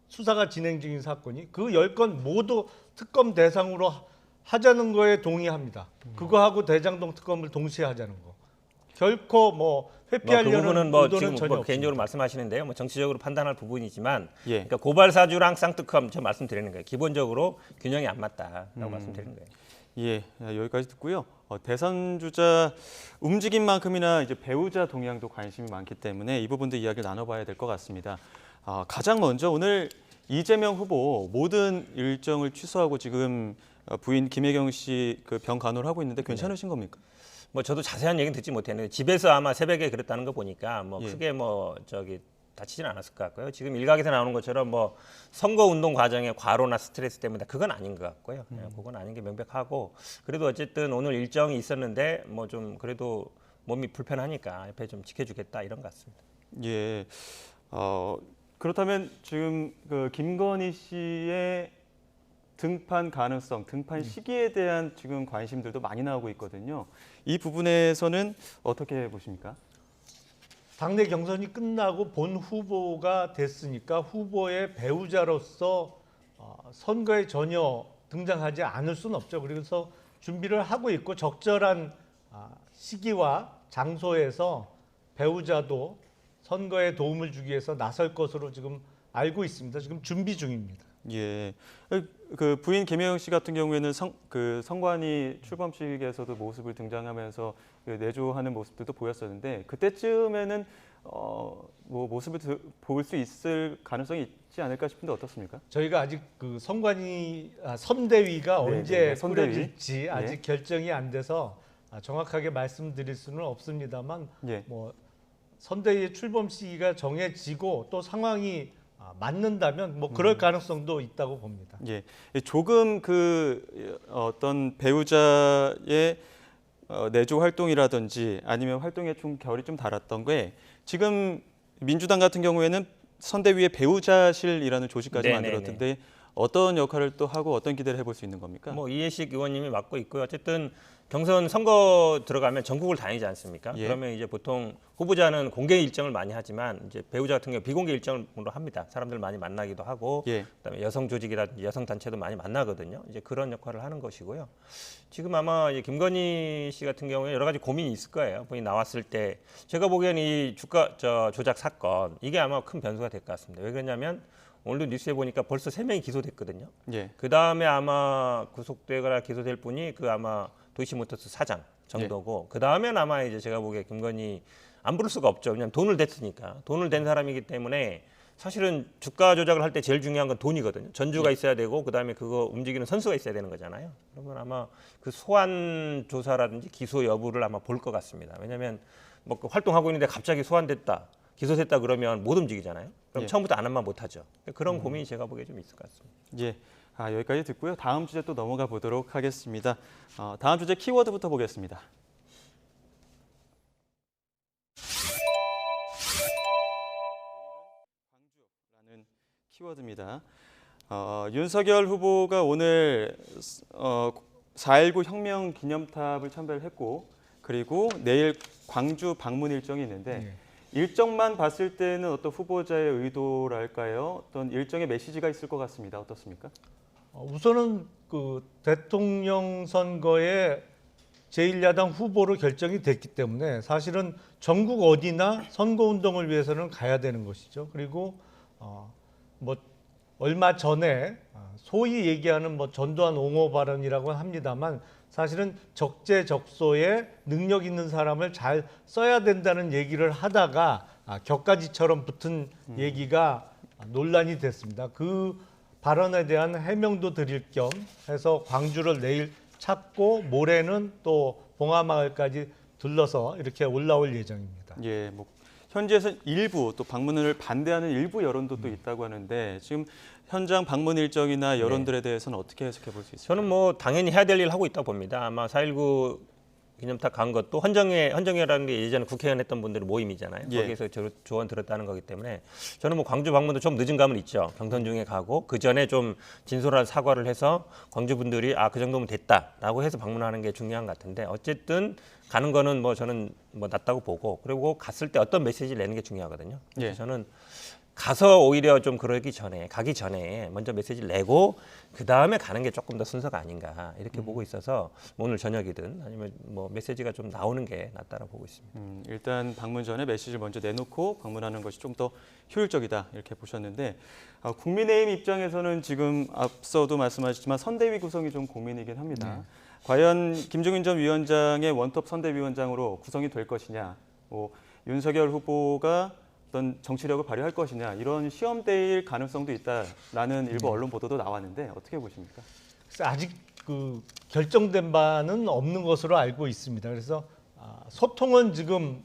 수사가 진행 중인 사건이. 그 10건 모두 특검 대상으로 하자는 거에 동의합니다. 그거하고 대장동 특검을 동시에 하자는 거. 결코 뭐 회피하려는 그 부분은 뭐 의도는 지금 전혀 뭐 개인적으로 없습니다. 말씀하시는데요. 뭐 정치적으로 판단할 부분이지만 예. 그러니까 고발 사주랑 쌍특검 저 말씀드리는 거예요. 기본적으로 균형이 안 맞다라고 말씀드리는 거예요. 예, 여기까지 듣고요. 대선 주자 움직임만큼이나 이제 배우자 동향도 관심이 많기 때문에 이 부분도 이야기를 나눠봐야 될 것 같습니다. 가장 먼저 오늘 이재명 후보 모든 일정을 취소하고 지금 부인 김혜경 씨 그 병 간호를 하고 있는데 괜찮으신 겁니까? 뭐 저도 자세한 얘기는 듣지 못했는데 집에서 아마 새벽에 그랬다는 거 보니까 뭐 예. 크게 뭐 다치지는 않았을 것 같고요. 지금 일각에서 나오는 것처럼 뭐 선거 운동 과정에 과로나 스트레스 때문에 그건 아닌 것 같고요. 그건 아닌 게 명백하고 그래도 어쨌든 오늘 일정이 있었는데 뭐 좀 그래도 몸이 불편하니까 옆에 좀 지켜주겠다 이런 것 같습니다. 예. 그렇다면 지금 그 김건희 씨의 등판 가능성, 등판 시기에 대한 지금 관심들도 많이 나오고 있거든요. 이 부분에서는 어떻게 보십니까? 당내 경선이 끝나고 본 후보가 됐으니까 후보의 배우자로서 선거에 전혀 등장하지 않을 수는 없죠. 그래서 준비를 하고 있고 적절한 시기와 장소에서 배우자도 선거에 도움을 주기 위해서 나설 것으로 지금 알고 있습니다. 지금 준비 중입니다. 예. 그 부인 김혜경 씨 같은 경우에는 선관위 출범식에서도 모습을 등장하면서 내조하는 모습들도 보였었는데 그때쯤에는 뭐 모습을 볼 수 있을 가능성이 있지 않을까 싶은데 어떻습니까? 저희가 아직 그 선대위가 언제 선대위. 꾸려질지 아직 결정이 안 돼서 정확하게 말씀드릴 수는 없습니다만 뭐 선대위의 출범 시기가 정해지고 또 상황이 맞는다면 뭐 그럴 가능성도 있다고 봅니다. 예, 조금 그 어떤 배우자의 내조 활동이라든지 아니면 활동의 좀 결이 좀 달랐던 게 지금 민주당 같은 경우에는 선대위의 배우자실이라는 조직까지 만들었던데 어떤 역할을 또 하고 어떤 기대를 해볼 수 있는 겁니까? 뭐 이해식 의원님이 맡고 있고요. 어쨌든 경선 선거 들어가면 전국을 다니지 않습니까? 예. 그러면 이제 보통 후보자는 공개 일정을 많이 하지만 이제 배우자 같은 경우 비공개 일정으로 합니다. 사람들 많이 만나기도 하고 그다음에 여성 조직이라든지 여성 단체도 많이 만나거든요. 이제 그런 역할을 하는 것이고요. 지금 아마 이제 김건희 씨 같은 경우에 여러 가지 고민이 있을 거예요. 본인이 나왔을 때 제가 보기에는 이 주가 조작 사건 이게 아마 큰 변수가 될 것 같습니다. 왜 그러냐면 오늘도 뉴스에 보니까 벌써 3명이 기소됐거든요. 예. 그 다음에 아마 구속되거나 기소될 분이 그 아마 도이치모터스 사장 정도고 그 다음엔 아마 이제 제가 보기에 김건희 안 부를 수가 없죠. 왜냐하면 돈을 댔으니까 돈을 댄 사람이기 때문에 사실은 주가 조작을 할 때 제일 중요한 건 돈이거든요. 전주가 있어야 되고 그 다음에 그거 움직이는 선수가 있어야 되는 거잖아요. 그러면 아마 그 소환 조사라든지 기소 여부를 아마 볼 것 같습니다. 왜냐하면 뭐 활동하고 있는데 갑자기 소환됐다. 기소됐다 그러면 못 움직이잖아요. 그럼 처음부터 안 하면 못하죠. 그런 고민이 제가 보기에 좀 있을 것 같습니다. 예, 여기까지 듣고요. 다음 주제 또 넘어가 보도록 하겠습니다. 다음 주제 키워드부터 보겠습니다. 광주라는 키워드입니다. 윤석열 후보가 오늘 4.19 혁명 기념탑을 참배를 했고 그리고 내일 광주 방문 일정이 있는데 일정만 봤을 때는 어떤 후보자의 의도랄까요? 어떤 일정의 메시지가 있을 것 같습니다. 어떻습니까? 우선은 그 대통령 선거에 제1야당 후보로 결정이 됐기 때문에 사실은 전국 어디나 선거운동을 위해서는 가야 되는 것이죠. 그리고 뭐 얼마 전에 소위 얘기하는 뭐 전두환 옹호 발언이라고 합니다만 사실은 적재적소에 능력 있는 사람을 잘 써야 된다는 얘기를 하다가 격가지처럼 붙은 얘기가 논란이 됐습니다. 그 발언에 대한 해명도 드릴 겸 해서 광주를 내일 찾고 모레는 또 봉하마을까지 들러서 이렇게 올라올 예정입니다. 예, 뭐 현지에서 일부 또 방문을 반대하는 일부 여론도 또 있다고 하는데 지금 현장 방문 일정이나 여론들에 대해서는 어떻게 해석해 볼 수 있을까요? 저는 뭐 당연히 해야 될 일 하고 있다고 봅니다. 아마 4.19 기념탑 간 것도 헌정회라는 게 예전에 국회의원 했던 분들의 모임이잖아요. 예. 거기에서 조언 들었다는 거기 때문에 저는 뭐 광주 방문도 좀 늦은 감은 있죠. 경선 중에 가고 그 전에 좀 진솔한 사과를 해서 광주 분들이 그 정도면 됐다라고 해서 방문하는 게 중요한 것 같은데 어쨌든 가는 거는 뭐 저는 뭐 낫다고 보고 그리고 갔을 때 어떤 메시지를 내는 게 중요하거든요. 그래서 예. 저는 가서 오히려 좀 가기 전에 먼저 메시지를 내고 그 다음에 가는 게 조금 더 순서가 아닌가 이렇게 보고 있어서 오늘 저녁이든 아니면 뭐 메시지가 좀 나오는 게 낫다고 보고 있습니다. 일단 방문 전에 메시지를 먼저 내놓고 방문하는 것이 좀 더 효율적이다 이렇게 보셨는데 국민의힘 입장에서는 지금 앞서도 말씀하셨지만 선대위 구성이 좀 고민이긴 합니다. 과연 김종인 전 위원장의 원톱 선대위원장으로 구성이 될 것이냐, 뭐 윤석열 후보가 어떤 정치력을 발휘할 것이냐 이런 시험대일 가능성도 있다라는 일부 언론 보도도 나왔는데 어떻게 보십니까? 아직 그 결정된 바는 없는 것으로 알고 있습니다. 그래서 소통은 지금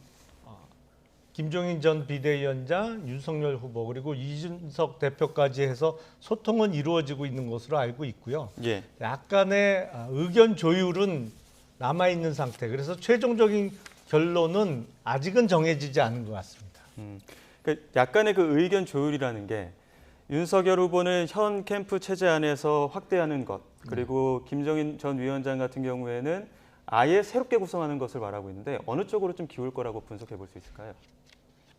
김종인 전 비대위원장, 윤석열 후보 그리고 이준석 대표까지 해서 소통은 이루어지고 있는 것으로 알고 있고요. 예. 약간의 의견 조율은 남아 있는 상태. 그래서 최종적인 결론은 아직은 정해지지 않은 것 같습니다. 그러니까 약간의 그 의견 조율이라는 게 윤석열 후보는 현 캠프 체제 안에서 확대하는 것 그리고 김종인 전 위원장 같은 경우에는 아예 새롭게 구성하는 것을 말하고 있는데 어느 쪽으로 좀 기울 거라고 분석해 볼 수 있을까요?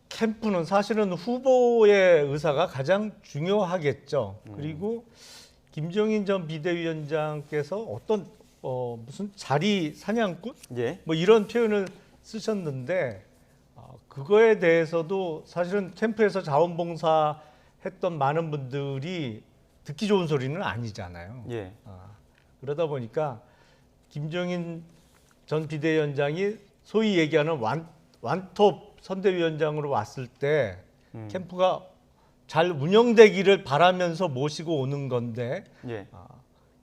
캠프는 사실은 후보의 의사가 가장 중요하겠죠. 그리고 김종인 전 비대위원장께서 어떤 무슨 자리 사냥꾼? 예. 뭐 이런 표현을 쓰셨는데 그거에 대해서도 사실은 캠프에서 자원봉사 했던 많은 분들이 듣기 좋은 소리는 아니잖아요. 예. 그러다 보니까 김종인 전 비대위원장이 소위 얘기하는 완톱 선대위원장으로 왔을 때 캠프가 잘 운영되기를 바라면서 모시고 오는 건데 예.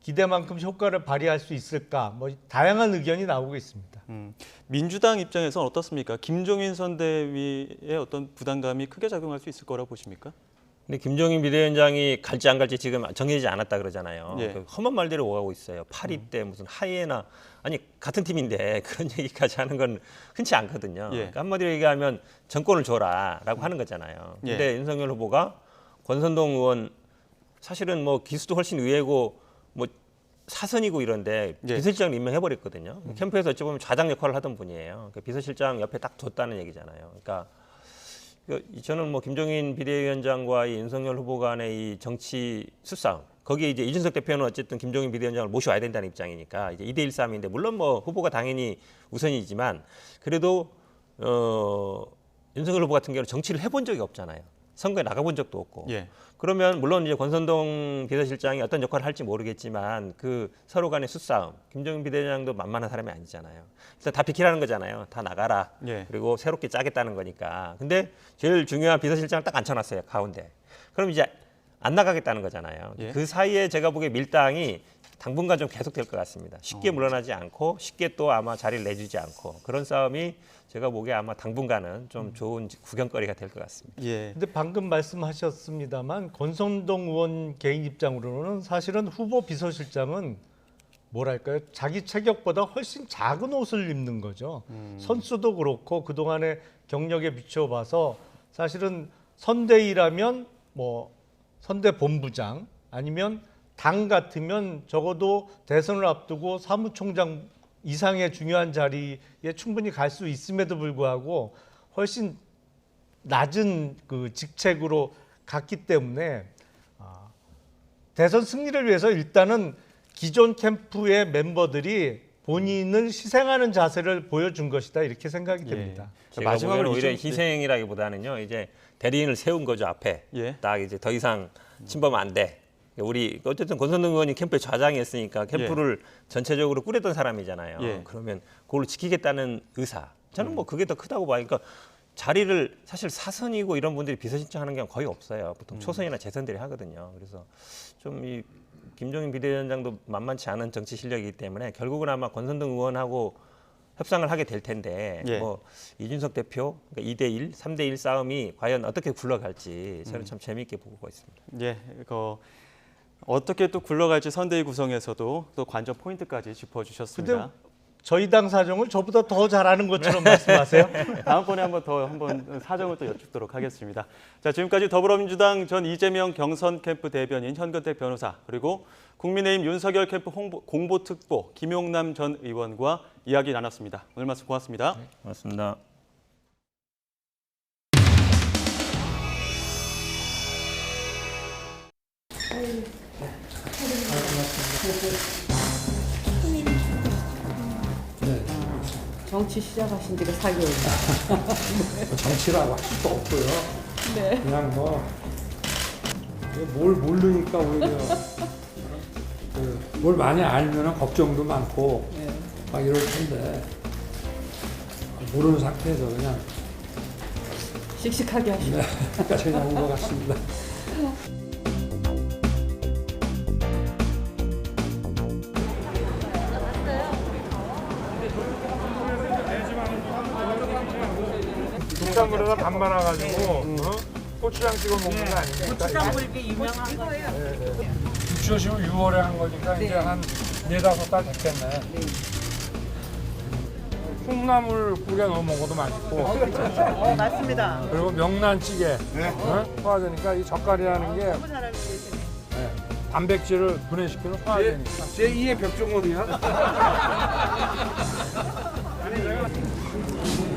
기대만큼 효과를 발휘할 수 있을까? 뭐 다양한 의견이 나오고 있습니다. 민주당 입장에서는 어떻습니까? 김종인 선대위의 어떤 부담감이 크게 작용할 수 있을 거라고 보십니까? 근데 김종인 비대위원장이 갈지 안 갈지 지금 정해지지 않았다 그러잖아요. 예. 그 험한 말대로 오가고 있어요. 8.2 때 무슨 하이에나 아니 같은 팀인데 그런 얘기까지 하는 건 흔치 않거든요. 예. 그러니까 한마디로 얘기하면 정권을 줘라라고 하는 거잖아요. 근데 예. 윤석열 후보가 권선동 의원 사실은 뭐 기수도 훨씬 의외고 뭐 사선이고 이런데 예. 비서실장을 임명해버렸거든요. 캠프에서 어찌 보면 좌장 역할을 하던 분이에요. 그 비서실장 옆에 딱 뒀다는 얘기잖아요. 그러니까 저는 뭐 김종인 비대위원장과 이 윤석열 후보 간의 이 정치 수싸움 거기에 이제 이준석 대표는 어쨌든 김종인 비대위원장을 모셔와야 된다는 입장이니까 이제 2대1 싸움인데 물론 뭐 후보가 당연히 우선이지만 그래도 윤석열 후보 같은 경우는 정치를 해본 적이 없잖아요. 선거에 나가본 적도 없고. 예. 그러면 물론 이제 권선동 비서실장이 어떤 역할을 할지 모르겠지만 그 서로 간의 수싸움. 김종인 비대위원장도 만만한 사람이 아니잖아요. 일단 다 비키라는 거잖아요. 다 나가라. 예. 그리고 새롭게 짜겠다는 거니까. 근데 제일 중요한 비서실장을 딱 앉혀놨어요. 가운데. 그럼 이제 안 나가겠다는 거잖아요. 예. 그 사이에 제가 보기에 밀당이 당분간 좀 계속될 것 같습니다. 쉽게 물러나지 않고 쉽게 또 아마 자리를 내주지 않고 그런 싸움이 제가 보기에 아마 당분간은 좀 좋은 구경거리가 될 것 같습니다. 예. 근데 방금 말씀하셨습니다만 권선동 의원 개인 입장으로는 사실은 후보 비서실장은 뭐랄까요? 자기 체격보다 훨씬 작은 옷을 입는 거죠. 선수도 그렇고 그동안의 경력에 비춰봐서 사실은 선대위라면 뭐 선대 본부장 아니면 당 같으면 적어도 대선을 앞두고 사무총장 이상의 중요한 자리에 충분히 갈 수 있음에도 불구하고 훨씬 낮은 그 직책으로 갔기 때문에 대선 승리를 위해서 일단은 기존 캠프의 멤버들이 본인을 희생하는 자세를 보여준 것이다 이렇게 생각이 됩니다. 제가 마지막으로 오히려 희생이라기보다는요 이제 대리인을 세운 거죠 앞에 딱 이제 더 이상 침범 안 돼. 우리 어쨌든 권선동 의원이 캠프의 좌장이었으니까 캠프를 전체적으로 꾸렸던 사람이잖아요. 그러면 그걸 지키겠다는 의사. 저는 뭐 그게 더 크다고 봐요. 그러니까 자리를 사실 사선이고 이런 분들이 비서실장하는 경우 거의 없어요. 보통 초선이나 재선들이 하거든요. 그래서 좀 이 김종인 비대위원장도 만만치 않은 정치 실력이기 때문에 결국은 아마 권선동 의원하고 협상을 하게 될 텐데 뭐 이준석 대표 그러니까 2대1, 3대1 싸움이 과연 어떻게 굴러갈지 저는 참 재미있게 보고 있습니다. 예, 어떻게 또 굴러갈지 선대위 구성에서도 또 관전 포인트까지 짚어주셨습니다. 근데 저희 당 사정을 저보다 더 잘하는 것처럼 말씀하세요. 다음번에 한번 사정을 또 여쭙도록 하겠습니다. 자, 지금까지 더불어민주당 전 이재명 경선 캠프 대변인 현근택 변호사, 그리고 국민의힘 윤석열 캠프 공보특보 김용남 전 의원과 이야기 나눴습니다. 오늘 말씀 고맙습니다. 네, 고맙습니다. 네. 정치 시작하신 지가 4개월이에요. 정치라고 할 수도 없고요. 네. 그냥 뭘 모르니까 오히려 뭘 많이 알면 걱정도 많고 막 이럴 텐데 모르는 상태에서 그냥 씩씩하게 하시고. 네, 그냥 온 것 같습니다. 국산물에다 밥 말아가지고 고추장 찍어 먹는 거 아닙니까? 고추장물 이게 유명한 거예요. 주시고 6월에 한 거니까 이제 한 4-5달 됐겠네. 콩나물 국에 넣어 먹어도 맛있고. 맞습니다. 그리고 명란찌개 소화되니까 이 젓갈이라는 게 너무 잘 알고 계시네. 단백질을 분해시키는 소화되니까. 제2의 벽종원이야?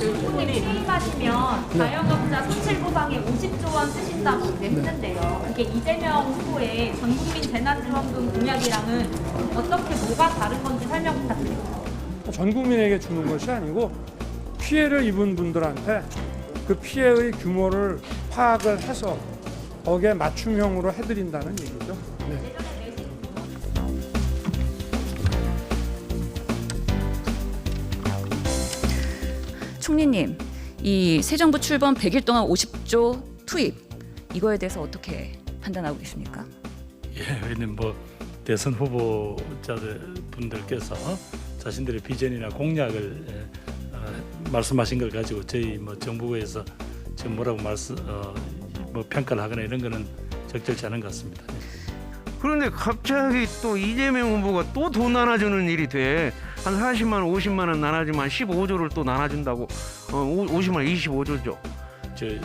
총리님 수입하시면 자영업자 손실 보상에 50조 원 쓰신다고 했는데요. 그게 이재명 후보의 전국민 재난지원금 공약이랑은 어떻게 뭐가 다른 건지 설명 부탁드립니다. 전 국민에게 주는 것이 아니고 피해를 입은 분들한테 그 피해의 규모를 파악을 해서 거기에 맞춤형으로 해드린다는 얘기죠. 네. 총리님, 이 새 정부 출범 100일 동안 50조 투입, 이거에 대해서 어떻게 판단하고 계십니까? 왜냐면 대선 후보자들 분들께서 자신들의 비전이나 공약을 말씀하신 걸 가지고 저희 정부에서 지금 뭐라고 평가를 하거나 이런 거는 적절치 않은 것 같습니다. 그런데 갑자기 또 이재명 후보가 또 돈 나눠주는 일이 돼. 한 40만 원, 50만 원 나눠주면 15조를 또 나눠준다고. 50만 원, 25조죠. 지금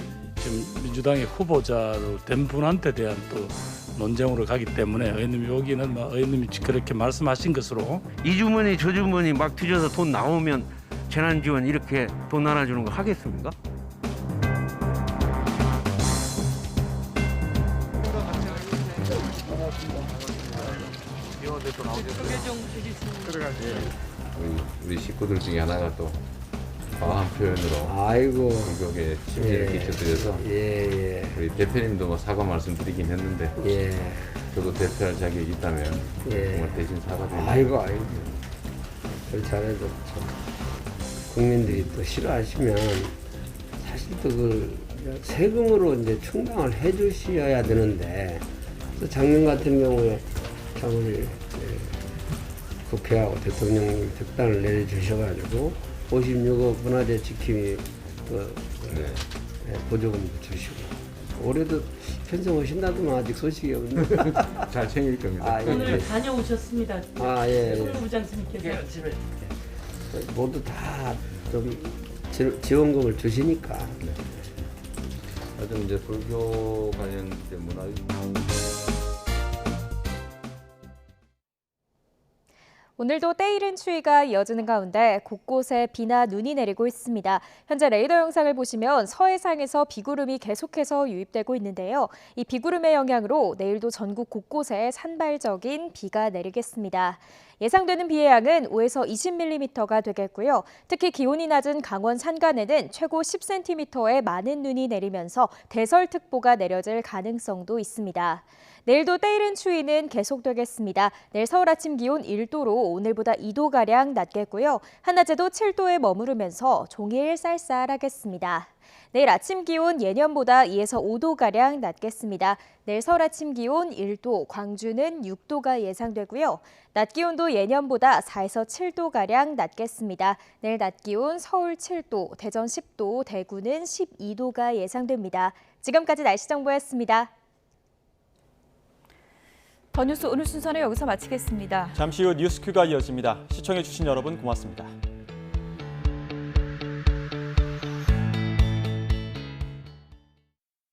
민주당의 후보자로 된 분한테 대한 또 논쟁으로 가기 때문에 의원님 여기는 의원님이 그렇게 말씀하신 것으로 이 주머니 저 주머니 막 뒤져서 돈 나오면 재난지원 이렇게 돈 나눠주는 거 하겠습니까? 우리 식구들 중에 하나가 또 과한 표현으로 아이고 공격에 심리를 끼쳐드려서 우리 대표님도 사과 말씀드리긴 했는데 저도 대표할 자격이 있다면 정말 대신 사과드립니다. 아이고 그걸 잘해줬죠. 국민들이 또 싫어하시면 사실 또 그 세금으로 이제 충당을 해주셔야 되는데 또 작년 같은 경우에 참 우리 국회하고 대통령님 특단을 내려주셔가지고 56억 문화재 지킴이 보조금도 주시고 올해도 편성 오신다더만 아직 소식이 없는데 잘 챙길 겁니다. 오늘 다녀오셨습니다. 송부장님께서 모두 다 좀 지원금을 주시니까. 좀 이제 불교 관련된 문화. 오늘도 때이른 추위가 이어지는 가운데 곳곳에 비나 눈이 내리고 있습니다. 현재 레이더 영상을 보시면 서해상에서 비구름이 계속해서 유입되고 있는데요. 이 비구름의 영향으로 내일도 전국 곳곳에 산발적인 비가 내리겠습니다. 예상되는 비의 양은 5에서 20mm가 되겠고요. 특히 기온이 낮은 강원 산간에는 최고 10cm의 많은 눈이 내리면서 대설특보가 내려질 가능성도 있습니다. 내일도 때이른 추위는 계속되겠습니다. 내일 서울 아침 기온 1도로 오늘보다 2도가량 낮겠고요. 한낮에도 7도에 머무르면서 종일 쌀쌀하겠습니다. 내일 아침 기온 예년보다 2에서 5도가량 낮겠습니다. 내일 서울 아침 기온 1도, 광주는 6도가 예상되고요. 낮 기온도 예년보다 4에서 7도가량 낮겠습니다. 내일 낮 기온 서울 7도, 대전 10도, 대구는 12도가 예상됩니다. 지금까지 날씨 정보였습니다. 더 뉴스 오늘 순서는 여기서 마치겠습니다. 잠시 후 뉴스큐가 이어집니다. 시청해주신 여러분 고맙습니다.